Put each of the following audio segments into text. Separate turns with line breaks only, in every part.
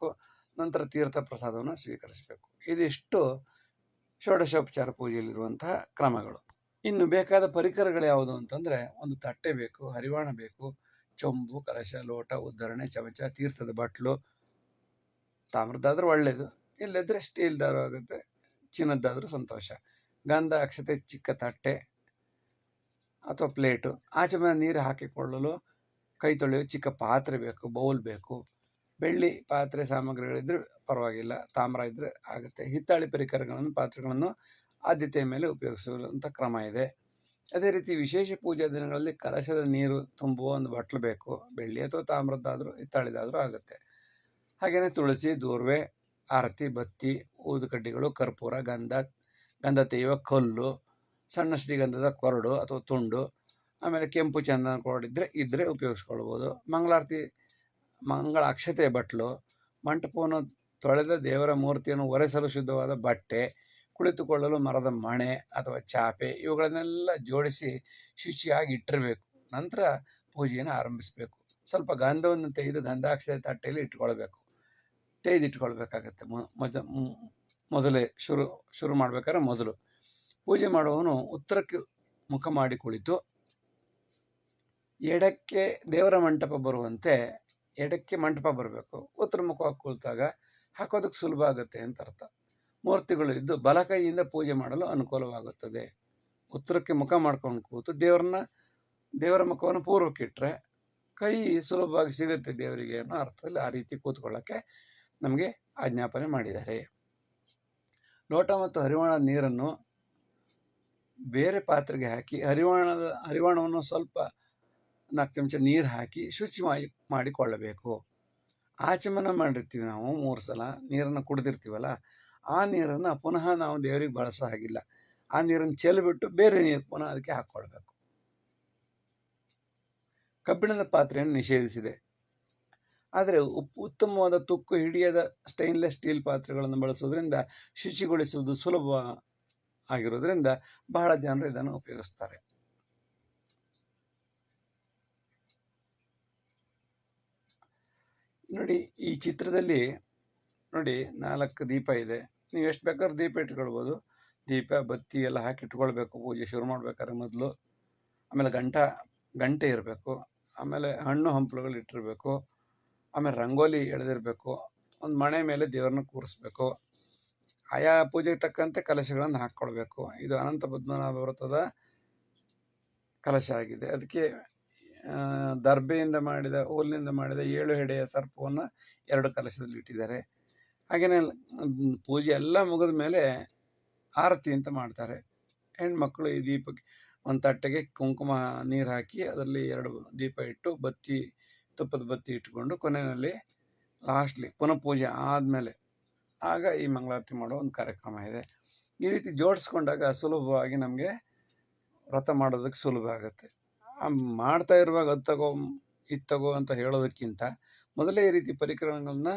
ಮಾಡಬೇಕು. ನಂತರ ತೀರ್ಥ ಪ್ರಸಾದವನ್ನು ಸ್ವೀಕರಿಸಬೇಕು. ಇದಿಷ್ಟು ಷೋಡಶೋಪಚಾರ ಪೂಜೆಯಲ್ಲಿರುವಂತಹ ಕ್ರಮಗಳು. ಇನ್ನು ಬೇಕಾದ ಪರಿಕರಗಳು ಯಾವುದು ಅಂತಂದರೆ, ಒಂದು ತಟ್ಟೆ ಬೇಕು, ಹರಿವಾಣ ಬೇಕು, ಚೊಂಬು, ಕಲಶ, ಲೋಟ, ಉದ್ಧರಣೆ, ಚಮಚ, ತೀರ್ಥದ ಬಟ್ಲು. ತಾಮ್ರದ್ದಾದ್ರೂ ಒಳ್ಳೆಯದು, ಇಲ್ಲದಿದ್ದರೆ ಸ್ಟೀಲ್ದಾದ್ರೂ ಆಗುತ್ತೆ, ಚಿನ್ನದ್ದಾದರೂ ಸಂತೋಷ. ಗಂಧ, ಅಕ್ಷತೆ, ಚಿಕ್ಕ ತಟ್ಟೆ ಅಥವಾ ಪ್ಲೇಟು. ಆಚಮನ ನೀರು ಹಾಕಿಕೊಳ್ಳಲು ಕೈ ತೊಳೆಯೋ ಚಿಕ್ಕ ಪಾತ್ರೆ ಬೇಕು, ಬೌಲ್ ಬೇಕು. ಬೆಳ್ಳಿ ಪಾತ್ರೆ ಸಾಮಗ್ರಿಗಳಿದ್ದರೆ ಪರವಾಗಿಲ್ಲ, ತಾಮ್ರ ಇದ್ದರೆ ಆಗುತ್ತೆ. ಹಿತ್ತಾಳಿ ಪರಿಕರಗಳನ್ನು, ಪಾತ್ರೆಗಳನ್ನು ಆದ್ಯತೆಯ ಮೇಲೆ ಉಪಯೋಗಿಸುವಂಥ ಕ್ರಮ ಇದೆ. ಅದೇ ರೀತಿ ವಿಶೇಷ ಪೂಜಾ ದಿನಗಳಲ್ಲಿ ಕಲಶದ ನೀರು ತುಂಬುವ ಒಂದು ಬಟ್ಲು ಬೇಕು, ಬೆಳ್ಳಿ ಅಥವಾ ತಾಮ್ರದ್ದಾದರೂ ಹಿತ್ತಾಳಿದಾದರೂ ಆಗುತ್ತೆ. ಹಾಗೆಯೇ ತುಳಸಿ, ದೂರ್ವೆ, ಆರತಿ, ಬತ್ತಿ, ಊದುಕಡ್ಡಿಗಳು, ಕರ್ಪೂರ, ಗಂಧ ತೆಗೆಯುವ ಕಲ್ಲು, ಸಣ್ಣ ಶ್ರೀಗಂಧದ ಕೊರಡು ಅಥವಾ ತುಂಡು, ಆಮೇಲೆ ಕೆಂಪು ಚಂದನ ಕೊರಡಿದ್ದರೆ ಇದ್ದರೆ ಉಪಯೋಗಿಸ್ಕೊಳ್ಬೋದು. ಮಂಗಳ ಅಕ್ಷತೆಯ ಬಟ್ಲು, ಮಂಟಪವನ್ನು ತೊಳೆದ ದೇವರ ಮೂರ್ತಿಯನ್ನು ಒರೆಸಲು ಶುದ್ಧವಾದ ಬಟ್ಟೆ, ಕುಳಿತುಕೊಳ್ಳಲು ಮರದ ಮಣೆ ಅಥವಾ ಚಾಪೆ, ಇವುಗಳನ್ನೆಲ್ಲ ಜೋಡಿಸಿ ಶುಚಿಯಾಗಿ ಇಟ್ಟಿರಬೇಕು. ನಂತರ ಪೂಜೆಯನ್ನು ಆರಂಭಿಸಬೇಕು. ಸ್ವಲ್ಪ ಗಂಧವನ್ನು ತೆಗೆದು ಗಂಧಾಕ್ಷತೆ ತಟ್ಟೆಯಲ್ಲಿ ಇಟ್ಕೊಳ್ಬೇಕು, ತೆಗೆದಿಟ್ಕೊಳ್ಬೇಕಾಗತ್ತೆ. ಮೊದಲೇ ಶುರು ಮಾಡ್ಬೇಕಾದ್ರೆ ಮೊದಲು ಪೂಜೆ ಮಾಡುವವನು ಉತ್ತರಕ್ಕೆ ಮುಖ ಮಾಡಿ ಕುಳಿತು ಎಡಕ್ಕೆ ದೇವರ ಮಂಟಪ ಬರುವಂತೆ ಎಡಕ್ಕೆ ಮಂಟಪ ಬರಬೇಕು. ಉತ್ತರ ಮುಖವಾಗಿ ಕುಳಿತಾಗ ಹಾಕೋದಕ್ಕೆ ಸುಲಭ ಆಗುತ್ತೆ ಅಂತ ಅರ್ಥ. ಮೂರ್ತಿಗಳು ಇದ್ದು ಬಲಕೈಯಿಂದ ಪೂಜೆ ಮಾಡಲು ಅನುಕೂಲವಾಗುತ್ತದೆ. ಉತ್ತರಕ್ಕೆ ಮುಖ ಮಾಡ್ಕೊಂಡು ಕೂತು ದೇವರ ಮುಖವನ್ನು ಪೂರ್ವಕ್ಕೆ ಇಟ್ಟರೆ ಕೈ ಸುಲಭವಾಗಿ ಸಿಗುತ್ತೆ ದೇವರಿಗೆ ಅನ್ನೋ ಅರ್ಥದಲ್ಲಿ ಆ ರೀತಿ ಕೂತ್ಕೊಳ್ಳೋಕ್ಕೆ ನಮಗೆ ಆಜ್ಞಾಪನೆ ಮಾಡಿದ್ದಾರೆ. ಲೋಟ ಮತ್ತು ಹರಿವಾಣದ ನೀರನ್ನು ಬೇರೆ ಪಾತ್ರೆಗೆ ಹಾಕಿ ಹರಿವಾಣವನ್ನು ಸ್ವಲ್ಪ 4 ಚಮಚ ನೀರು ಹಾಕಿ ಶುಚಿ ಮಾಡಿಕೊಳ್ಳಬೇಕು. ಆಚಮನ ಮಾಡಿರ್ತೀವಿ ನಾವು 3 ಸಲ, ನೀರನ್ನು ಕುಡಿದಿರ್ತೀವಲ್ಲ, ಆ ನೀರನ್ನು ಪುನಃ ನಾವು ದೇವರಿಗೆ ಬಳಸೋ ಹಾಗಿಲ್ಲ. ಆ ನೀರನ್ನು ಚೆಲ್ಲಿಬಿಟ್ಟು ಬೇರೆ ನೀರು ಪುನಃ ಅದಕ್ಕೆ ಹಾಕ್ಕೊಳ್ಬೇಕು. ಕಬ್ಬಿಣದ ಪಾತ್ರೆಯನ್ನು ನಿಷೇಧಿಸಿದೆ. ಆದರೆ ಉತ್ತಮವಾದ ತುಕ್ಕು ಹಿಡಿಯದ ಸ್ಟೈನ್ಲೆಸ್ ಸ್ಟೀಲ್ ಪಾತ್ರೆಗಳನ್ನು ಬಳಸೋದ್ರಿಂದ ಶುಚಿಗೊಳಿಸುವುದು ಸುಲಭ ಆಗಿರೋದ್ರಿಂದ ಬಹಳ ಜನರು ಇದನ್ನು ಉಪಯೋಗಿಸ್ತಾರೆ. ನೋಡಿ, ಈ ಚಿತ್ರದಲ್ಲಿ ನೋಡಿ 4 ದೀಪ ಇದೆ. ನೀವು ಎಷ್ಟು ಬೇಕಾದ್ರೂ ದೀಪ ಇಟ್ಕೊಳ್ಬೋದು. ದೀಪ, ಬತ್ತಿ ಎಲ್ಲ ಹಾಕಿ ಇಟ್ಕೊಳ್ಬೇಕು ಪೂಜೆ ಶುರು ಮಾಡ್ಬೇಕಾದ್ರೆ ಮೊದಲು. ಆಮೇಲೆ ಗಂಟೆ ಇರಬೇಕು. ಆಮೇಲೆ ಹಣ್ಣು ಹಂಪಲುಗಳು ಇಟ್ಟಿರಬೇಕು. ಆಮೇಲೆ ರಂಗೋಲಿ ಎಳೆದಿರಬೇಕು. ಒಂದು ಮಣೆ ಮೇಲೆ ದೇವರನ್ನ ಕೂರಿಸ್ಬೇಕು. ಆಯಾ ಪೂಜೆಗೆ ತಕ್ಕಂತೆ ಕಲಶಗಳನ್ನು ಹಾಕ್ಕೊಳ್ಬೇಕು. ಇದು ಅನಂತ ಪದ್ಮನಾಭ ವ್ರತದ ಕಲಶ ಆಗಿದೆ. ಅದಕ್ಕೆ ದರ್ಬೆಯಿಂದ ಮಾಡಿದ, ಹುಲ್ಲಿನಿಂದ ಮಾಡಿದ 7 ಹೆಡೆಯ ಸರ್ಪವನ್ನು 2 ಕಲಶದಲ್ಲಿ ಇಟ್ಟಿದ್ದಾರೆ. ಹಾಗೆಯೇ ಪೂಜೆ ಎಲ್ಲ ಮುಗಿದ ಮೇಲೆ ಆರತಿ ಅಂತ ಮಾಡ್ತಾರೆ. ಹೆಣ್ಮಕ್ಳು ಈ ದೀಪಕ್ಕೆ ಒಂದು ತಟ್ಟೆಗೆ ಕುಂಕುಮ ನೀರು ಹಾಕಿ ಅದರಲ್ಲಿ 2 ದೀಪ ಇಟ್ಟು ತುಪ್ಪದ ಬತ್ತಿ ಇಟ್ಕೊಂಡು ಕೊನೆಯಲ್ಲಿ ಲಾಸ್ಟ್ಲಿ ಪುನಃ ಪೂಜೆ ಆದಮೇಲೆ ಆಗ ಈ ಮಂಗಳಾರತಿ ಮಾಡೋ ಒಂದು ಕಾರ್ಯಕ್ರಮ ಇದೆ. ಈ ರೀತಿ ಜೋಡಿಸ್ಕೊಂಡಾಗ ಸುಲಭವಾಗಿ ನಮಗೆ ವ್ರತ ಮಾಡೋದಕ್ಕೆ ಸುಲಭ ಆಗುತ್ತೆ. ಮಾಡ್ತಾ ಇರುವಾಗ ಅದು ತಗೋ ಇದು ತಗೋ ಅಂತ ಹೇಳೋದಕ್ಕಿಂತ ಮೊದಲೇ ಈ ರೀತಿ ಪರಿಕರಗಳನ್ನ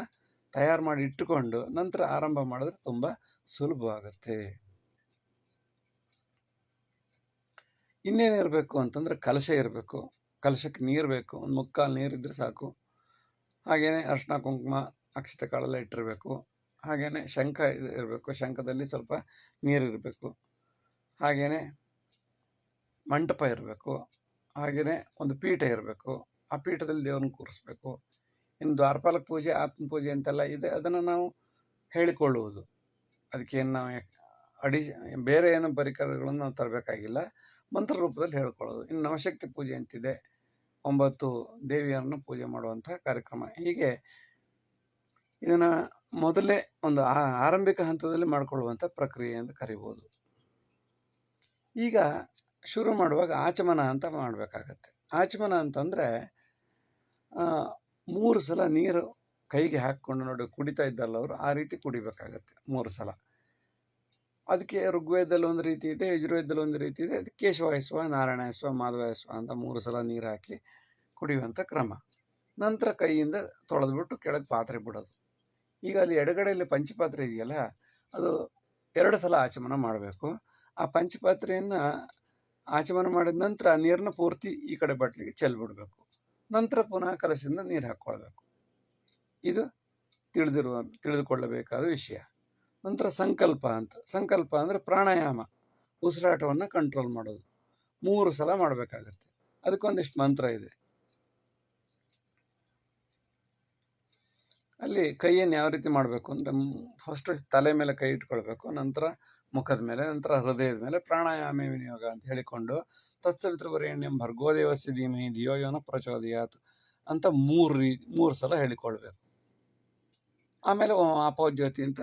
ತಯಾರು ಮಾಡಿ ಇಟ್ಟುಕೊಂಡು ನಂತರ ಆರಂಭ ಮಾಡಿದ್ರೆ ತುಂಬ ಸುಲಭವಾಗುತ್ತೆ. ಇನ್ನೇನಿರಬೇಕು ಅಂತಂದರೆ ಕಲಶ ಇರಬೇಕು. ಕಲಶಕ್ಕೆ ನೀರು ಬೇಕು. ಒಂದು 3/4 ನೀರಿದ್ದರೆ ಸಾಕು. ಹಾಗೆಯೇ ಅರಿಶಿನ, ಕುಂಕುಮ, ಅಕ್ಷತೆ ಕಾಳೆಲ್ಲ ಇಟ್ಟಿರಬೇಕು. ಹಾಗೆಯೇ ಶಂಖ ಇರಬೇಕು. ಶಂಖದಲ್ಲಿ ಸ್ವಲ್ಪ ನೀರಿರಬೇಕು. ಹಾಗೆಯೇ ಮಂಟಪ ಇರಬೇಕು. ಹಾಗೆಯೇ ಒಂದು ಪೀಠ ಇರಬೇಕು. ಆ ಪೀಠದಲ್ಲಿ ದೇವ್ರನ್ನ ಕೂರಿಸ್ಬೇಕು. ಇನ್ನು ದ್ವಾರಪಾಲಕ ಪೂಜೆ, ಆತ್ಮ ಪೂಜೆ ಅಂತೆಲ್ಲ ಇದೆ, ಅದನ್ನು ನಾವು ಹೇಳಿಕೊಳ್ಳುವುದು. ಅದಕ್ಕೇನು ನಾವು ಬೇರೆ ಏನು ಪರಿಕರಗಳನ್ನು ನಾವು ತರಬೇಕಾಗಿಲ್ಲ, ಮಂತ್ರ ರೂಪದಲ್ಲಿ ಹೇಳ್ಕೊಳ್ಳೋದು. ಇನ್ನು ನವಶಕ್ತಿ ಪೂಜೆ ಅಂತಿದೆ, 9 ದೇವಿಯರನ್ನು ಪೂಜೆ ಮಾಡುವಂಥ ಕಾರ್ಯಕ್ರಮ. ಹೀಗೆ ಇದನ್ನು ಮೊದಲೇ ಒಂದು ಆರಂಭಿಕ ಹಂತದಲ್ಲಿ ಮಾಡಿಕೊಳ್ಳುವಂಥ ಪ್ರಕ್ರಿಯೆ ಅಂತ ಕರಿಬೋದು. ಈಗ ಶುರು ಮಾಡುವಾಗ ಆಚಮನ ಅಂತ ಮಾಡಬೇಕಾಗತ್ತೆ. ಆಚಮನ ಅಂತಂದರೆ 3 ಸಲ ನೀರು ಕೈಗೆ ಹಾಕ್ಕೊಂಡು ನೋಡಿ ಕುಡಿತಾ ಇದ್ದಲ್ಲ ಅವರು, ಆ ರೀತಿ ಕುಡಿಬೇಕಾಗತ್ತೆ 3 ಸಲ. ಅದಕ್ಕೆ ಋಗ್ವೇದದಲ್ಲಿ ಒಂದು ರೀತಿ ಇದೆ, ಯಜುರ್ವೇದದಲ್ಲಿ ಒಂದು ರೀತಿ ಇದೆ. ಅದಕ್ಕೆ ಕೇಶವಾಯಸ್ವ, ನಾರಾಯಣಾಯಸ್ವ, ಮಾಧವಾಯಸ್ವ ಅಂತ 3 ಸಲ ನೀರು ಹಾಕಿ ಕುಡಿಯುವಂಥ ಕ್ರಮ. ನಂತರ ಕೈಯಿಂದ ತೊಳೆದ್ಬಿಟ್ಟು ಕೆಳಗೆ ಪಾತ್ರೆ ಬಿಡೋದು. ಈಗ ಅಲ್ಲಿ ಎಡಗಡೆಯಲ್ಲಿ ಪಂಚಪಾತ್ರೆ ಇದೆಯಲ್ಲ, ಅದು 2 ಸಲ ಆಚಮನ ಮಾಡಬೇಕು. ಆ ಪಂಚಪಾತ್ರೆಯನ್ನು ಆಚಮನ ಮಾಡಿದ ನಂತರ ನೀರನ್ನ ಪೂರ್ತಿ ಈ ಕಡೆ ಬಟ್ಲಿಗೆ ಚೆಲ್ಬಿಡಬೇಕು. ನಂತರ ಪುನಃ ಕಲಶದಿಂದ ನೀರು ಹಾಕ್ಕೊಳ್ಬೇಕು. ಇದು ತಿಳಿದುಕೊಳ್ಳಬೇಕಾದ ವಿಷಯ. ನಂತರ ಸಂಕಲ್ಪ ಅಂದರೆ ಪ್ರಾಣಾಯಾಮ, ಉಸಿರಾಟವನ್ನು ಕಂಟ್ರೋಲ್ ಮಾಡೋದು 3 ಸಲ ಮಾಡಬೇಕಾಗತ್ತೆ. ಅದಕ್ಕೊಂದಿಷ್ಟು ಮಂತ್ರ ಇದೆ. ಅಲ್ಲಿ ಕೈಯನ್ನು ಯಾವ ರೀತಿ ಮಾಡಬೇಕು ಅಂದರೆ, ಫಸ್ಟ್ ತಲೆ ಮೇಲೆ ಕೈ ಇಟ್ಕೊಳ್ಬೇಕು, ನಂತರ ಮುಖದ ಮೇಲೆ, ನಂತರ ಹೃದಯದ ಮೇಲೆ ಪ್ರಾಣಾಯಾಮ ವಿನಿಯೋಗ ಅಂತ ಹೇಳಿಕೊಂಡು ತತ್ಸವಿತೃವರೆಣ್ಯಂ ಭರ್ಗೋದೇವಸ್ಯ ಧೀಮಹಿ ಧಿಯೋ ಯೋ ನಃ ಪ್ರಚೋದಯಾತ್ ಅಂತ 3 ಸಲ ಹೇಳಿಕೊಳ್ಬೇಕು. ಆಮೇಲೆ ಆಪೋಜ್ಯೋತಿ ಅಂತ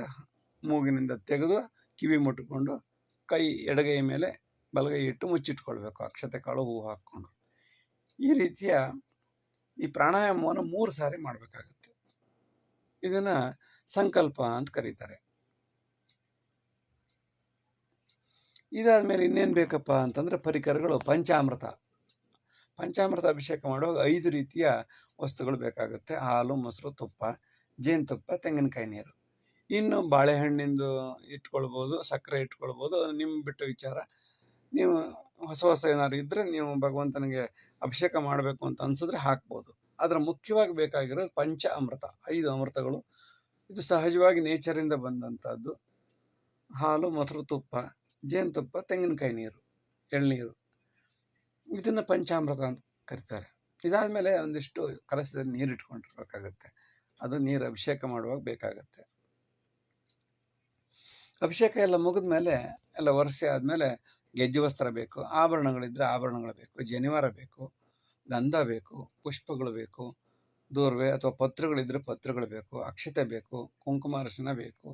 ಮೂಗಿನಿಂದ ತೆಗೆದು ಕಿವಿ ಮುಟ್ಟಿಕೊಂಡು ಕೈ ಎಡಗೈ ಮೇಲೆ ಬಲಗೈ ಇಟ್ಟು ಮುಚ್ಚಿಟ್ಕೊಳ್ಬೇಕು, ಅಕ್ಷತೆ ಕಾಳು ಹೂವು ಹಾಕ್ಕೊಂಡು. ಈ ರೀತಿಯ ಈ ಪ್ರಾಣಾಯಾಮವನ್ನು 3 ಸಾರಿ ಮಾಡಬೇಕಾಗುತ್ತೆ. ಇದನ್ನು ಸಂಕಲ್ಪ ಅಂತ ಕರೀತಾರೆ. ಇದಾದಮೇಲೆ ಇನ್ನೇನು ಬೇಕಪ್ಪ ಅಂತಂದರೆ ಪರಿಕರಗಳು. ಪಂಚಾಮೃತ ಅಭಿಷೇಕ ಮಾಡುವಾಗ 5 ರೀತಿಯ ವಸ್ತುಗಳು ಬೇಕಾಗುತ್ತೆ. ಹಾಲು, ಮೊಸರು, ತುಪ್ಪ, ಜೇನುತುಪ್ಪ, ತೆಂಗಿನಕಾಯಿ ನೀರು. ಇನ್ನು ಬಾಳೆಹಣ್ಣಿಂದು ಇಟ್ಕೊಳ್ಬೋದು, ಸಕ್ಕರೆ ಇಟ್ಕೊಳ್ಬೋದು, ಅದು ನಿಮ್ಮ ಬಿಟ್ಟ ವಿಚಾರ. ನೀವು ಹೊಸ ಏನಾದ್ರು ಇದ್ದರೆ ನೀವು ಭಗವಂತನಿಗೆ ಅಭಿಷೇಕ ಮಾಡಬೇಕು ಅಂತ ಅನಿಸಿದ್ರೆ ಹಾಕ್ಬೋದು. ಆದರೆ ಮುಖ್ಯವಾಗಿ ಬೇಕಾಗಿರೋದು ಅಮೃತ, 5 ಅಮೃತಗಳು. ಇದು ಸಹಜವಾಗಿ ನೇಚರಿಂದ ಬಂದಂಥದ್ದು. ಹಾಲು, ಮೊಸರು, ತುಪ್ಪ, ಜೇನುತುಪ್ಪ, ತೆಂಗಿನಕಾಯಿ ನೀರು, ಎಳ್ನೀರು. ಇದನ್ನು ಪಂಚಾಮೃತ ಅಂತ ಕರೀತಾರೆ. ಇದಾದಮೇಲೆ ಒಂದಿಷ್ಟು ಕಲಸದ ನೀರು ಇಟ್ಕೊಂಡಿರ್ಬೇಕಾಗತ್ತೆ. ಅದು ನೀರು ಅಭಿಷೇಕ ಮಾಡುವಾಗ ಬೇಕಾಗತ್ತೆ. ಅಭಿಷೇಕ ಎಲ್ಲ ಮುಗಿದ ಮೇಲೆ, ಎಲ್ಲ ಒರೆಸಿ ಆದಮೇಲೆ ಗೆಜ್ಜೆ ವಸ್ತ್ರ ಬೇಕು, ಆಭರಣಗಳಿದ್ದರೆ ಆಭರಣಗಳು ಬೇಕು, ಜನಿವಾರ ಬೇಕು, ಗಂಧ ಬೇಕು, ಪುಷ್ಪಗಳು ಬೇಕು, ದೂರ್ವೆ ಅಥವಾ ಪತ್ರಗಳಿದ್ದರೆ ಪತ್ರಗಳು ಬೇಕು, ಅಕ್ಷತೆ ಬೇಕು, ಕುಂಕುಮ ಅರಿಶಿನ ಬೇಕು.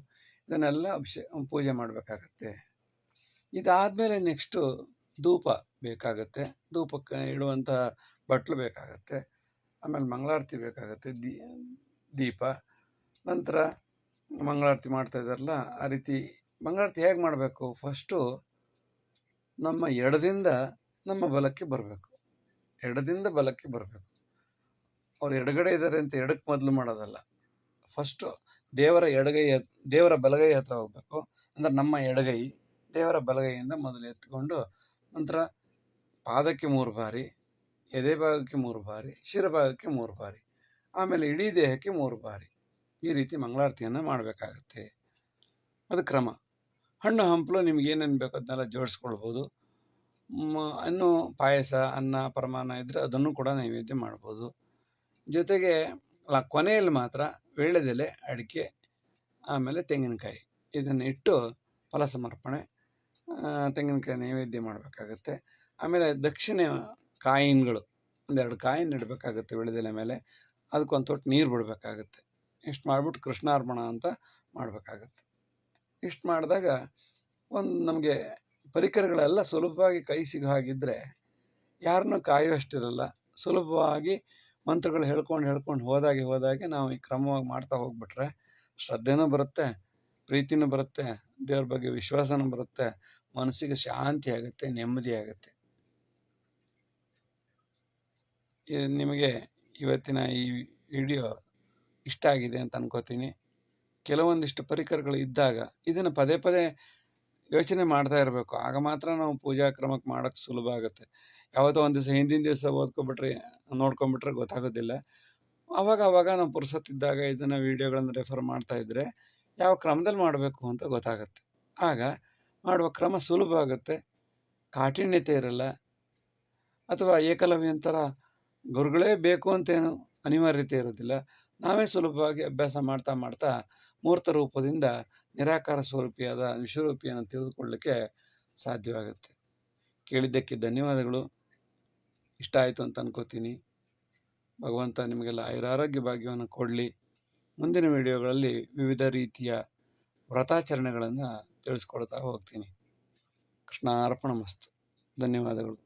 ಇದನ್ನೆಲ್ಲ ಪೂಜೆ ಮಾಡಬೇಕಾಗತ್ತೆ. ಇದಾದಮೇಲೆ ನೆಕ್ಸ್ಟು ಧೂಪ ಬೇಕಾಗತ್ತೆ. ಧೂಪಕ್ಕೆ ಇಡುವಂಥ ಬಟ್ಲು ಬೇಕಾಗತ್ತೆ. ಆಮೇಲೆ ಮಂಗಳಾರತಿ ಬೇಕಾಗತ್ತೆ, ದೀಪ. ನಂತರ ಮಂಗಳಾರತಿ ಮಾಡ್ತಾ ಇದ್ದಾರಲ್ಲ, ಆ ರೀತಿ ಮಂಗಳಾರತಿ ಹೇಗೆ ಮಾಡಬೇಕು? ಫಸ್ಟು ನಮ್ಮ ಎಡದಿಂದ ನಮ್ಮ ಬಲಕ್ಕೆ ಬರಬೇಕು, ಎಡದಿಂದ ಬಲಕ್ಕೆ ಬರಬೇಕು. ಅವ್ರು ಎಡಗಡೆ ಇದ್ದಾರೆ ಅಂತ ಎಡಕ್ಕೆ ಮೊದಲು ಮಾಡೋದಲ್ಲ. ಫಸ್ಟು ದೇವರ ಬಲಗೈ ಹತ್ರ ಹೋಗ್ಬೇಕು. ಅಂದರೆ ನಮ್ಮ ಎಡಗೈ ದೇವರ ಬಲಗೈಯಿಂದ ಮೊದಲು ಎತ್ಕೊಂಡು, ನಂತರ ಪಾದಕ್ಕೆ 3 ಬಾರಿ, ಎದೆ ಭಾಗಕ್ಕೆ 3 ಬಾರಿ, ಶಿರಭಾಗಕ್ಕೆ 3 ಬಾರಿ, ಆಮೇಲೆ ಇಡೀ ದೇಹಕ್ಕೆ 3 ಬಾರಿ. ಈ ರೀತಿ ಮಂಗಳಾರತಿಯನ್ನು ಮಾಡಬೇಕಾಗತ್ತೆ. ಅದು ಕ್ರಮ. ಹಣ್ಣು ಹಂಪಲು ನಿಮ್ಗೆ ಏನೇನು ಬೇಕು ಅದನ್ನೆಲ್ಲ ಜೋಡಿಸ್ಕೊಳ್ಬೋದು. ಇನ್ನು ಪಾಯಸ, ಅನ್ನ, ಪರಮಾನ್ನ ಇದ್ದರೆ ಅದನ್ನು ಕೂಡ ನೈವೇದ್ಯ ಮಾಡ್ಬೋದು. ಜೊತೆಗೆ ಕೊನೆಯಲ್ಲಿ ಮಾತ್ರ ವೀಳ್ಯದೆಲೆ, ಅಡಿಕೆ, ಆಮೇಲೆ ತೆಂಗಿನಕಾಯಿ ಇದನ್ನು ಇಟ್ಟು ಫಲ ಸಮರ್ಪಣೆ, ತೆಂಗಿನಕಾಯಿ ನೈವೇದ್ಯ ಮಾಡಬೇಕಾಗತ್ತೆ. ಆಮೇಲೆ ದಕ್ಷಿಣೆ ಕಾಯಿನ್ಗಳು 2 ಕಾಯಿನ್ ಇಡಬೇಕಾಗತ್ತೆ ವೀಳ್ಯದೆಲೆ ಮೇಲೆ. ಅದಕ್ಕೊಂದು ತೊಟ್ಟು ನೀರು ಬಿಡಬೇಕಾಗತ್ತೆ. ಇಷ್ಟು ಮಾಡಿಬಿಟ್ಟು ಕೃಷ್ಣಾರ್ಪಣ ಅಂತ ಮಾಡಬೇಕಾಗತ್ತೆ. ಇಷ್ಟು ಮಾಡಿದಾಗ ನಮಗೆ ಪರಿಕರಗಳೆಲ್ಲ ಸುಲಭವಾಗಿ ಕೈ ಸಿಗೋ ಹಾಗಿದ್ದರೆ ಯಾರನ್ನೂ ಕಾಯುವಷ್ಟಿರಲ್ಲ. ಸುಲಭವಾಗಿ ಮಂತ್ರಗಳು ಹೇಳ್ಕೊಂಡು ಹೋದಾಗೆ ನಾವು ಈ ಕ್ರಮವಾಗಿ ಮಾಡ್ತಾ ಹೋಗ್ಬಿಟ್ರೆ ಶ್ರದ್ಧೆನೂ ಬರುತ್ತೆ, ಪ್ರೀತಿನೂ ಬರುತ್ತೆ, ದೇವ್ರ ಬಗ್ಗೆ ವಿಶ್ವಾಸನೂ ಬರುತ್ತೆ, ಮನಸ್ಸಿಗೆ ಶಾಂತಿ ಆಗುತ್ತೆ, ನೆಮ್ಮದಿ ಆಗುತ್ತೆ. ನಿಮಗೆ ಇವತ್ತಿನ ಈ ವಿಡಿಯೋ ಇಷ್ಟ ಆಗಿದೆ ಅಂತ ಅನ್ಕೋತೀನಿ. ಕೆಲವೊಂದಿಷ್ಟು ಪರಿಕರಗಳು ಇದ್ದಾಗ ಇದನ್ನು ಪದೇ ಯೋಚನೆ ಮಾಡ್ತಾ ಇರಬೇಕು. ಆಗ ಮಾತ್ರ ನಾವು ಪೂಜಾ ಕ್ರಮಕ್ಕೆ ಮಾಡೋಕ್ಕೆ ಸುಲಭ ಆಗುತ್ತೆ. ಯಾವತ್ತೋ ಒಂದು ದಿವಸ ಹಿಂದಿನ ದಿವಸ ನೋಡ್ಕೊಂಬಿಟ್ರೆ ಗೊತ್ತಾಗೋದಿಲ್ಲ. ಆವಾಗ ನಾವು ಪುರ್ಸೊತ್ತಿದ್ದಾಗ ಇದನ್ನು ವೀಡಿಯೋಗಳನ್ನು ರೆಫರ್ ಮಾಡ್ತಾ ಇದ್ದರೆ ಯಾವ ಕ್ರಮದಲ್ಲಿ ಮಾಡಬೇಕು ಅಂತ ಗೊತ್ತಾಗುತ್ತೆ. ಆಗ ಮಾಡುವ ಕ್ರಮ ಸುಲಭ ಆಗುತ್ತೆ, ಕಾಠಿಣ್ಯತೆ ಇರಲ್ಲ. ಅಥವಾ ಏಕಲವ್ಯಂತರ ಗುರುಗಳೇ ಬೇಕು ಅಂತೇನು ಅನಿವಾರ್ಯತೆ ಇರೋದಿಲ್ಲ. ನಾವೇ ಸುಲಭವಾಗಿ ಅಭ್ಯಾಸ ಮಾಡ್ತಾ ಮೂರ್ತ ರೂಪದಿಂದ ನಿರಾಕಾರ ಸ್ವರೂಪಿಯಾದ ವಿಶ್ವರೂಪಿಯನ್ನು ತಿಳಿದುಕೊಳ್ಳಲಿಕ್ಕೆ ಸಾಧ್ಯವಾಗುತ್ತೆ. ಕೇಳಿದ್ದಕ್ಕೆ ಧನ್ಯವಾದಗಳು. ಇಷ್ಟ ಆಯಿತು ಅಂತ ಅನ್ಕೋತೀನಿ. ಭಗವಂತ ನಿಮಗೆಲ್ಲ ಆಯುರಾರೋಗ್ಯ ಭಾಗ್ಯವನ್ನು ಕೊಡಲಿ. ಮುಂದಿನ ವಿಡಿಯೋಗಳಲ್ಲಿ ವಿವಿಧ ರೀತಿಯ ವ್ರತಾಚರಣೆಗಳನ್ನು ತಿಳಿಸ್ಕೊಡ್ತಾ ಹೋಗ್ತೀನಿ. ಕೃಷ್ಣಾರ್ಪಣಮಸ್ತು. ಧನ್ಯವಾದಗಳು.